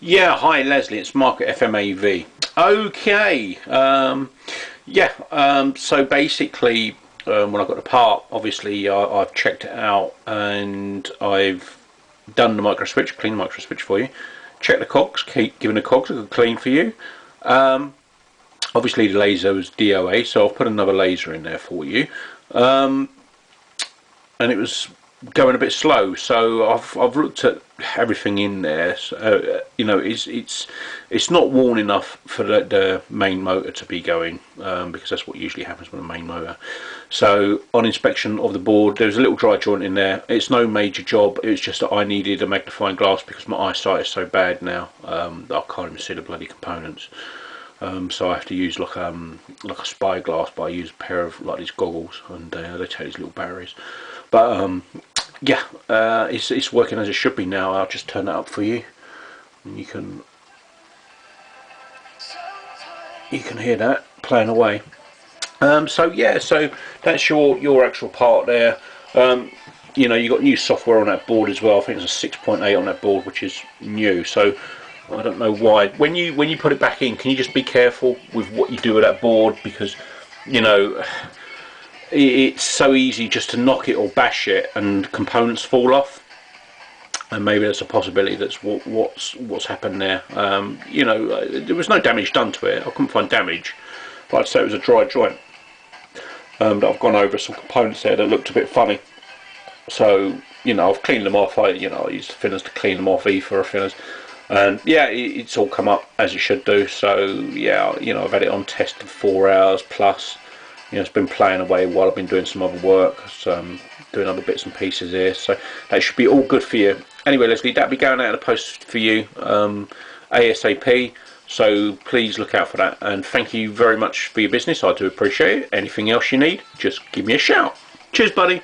Yeah, hi Leslie, it's Mark at FMAV. Okay, so basically, when I got the part, obviously I've checked it out and I've done the micro switch, clean the micro switch for you. Check the cogs, keep giving the cogs a good clean for you. Obviously the laser was DOA, so I've put another laser in there for you. And it was going a bit slow, so I've looked at everything in there. So, it's not worn enough for the main motor to be going, because that's what usually happens with a main motor. So on inspection of the board, there's a little dry joint in there. It's no major job. It's just that I needed a magnifying glass because my eyesight is so bad now that I can't even see the bloody components. So I have to use like a spyglass, but I use a pair of like these goggles, and they take these little batteries. But it's working as it should be now. I'll just turn that up for you, and you can hear that playing away. So that's your actual part there. You got new software on that board as well. I think it's a 6.8 on that board, which is new. So I don't know why. When you put it back in, can you just be careful with what you do with that board, because it's so easy just to knock it or bash it and components fall off, and maybe there's a possibility that's what's happened there. There was no damage done to it. I couldn't find damage, but I'd say it was a dry joint. That I've gone over some components there that looked a bit funny. So I've cleaned them off. I used thinners to clean them off, for thinners. And it's all come up as it should do. So I've had it on test for 4 hours plus. It's been playing away while I've been doing some other work, doing other bits and pieces here. So that should be all good for you. Anyway, Leslie, that'll be going out in the post for you ASAP. So please look out for that. And thank you very much for your business. I do appreciate it. Anything else you need, just give me a shout. Cheers, buddy.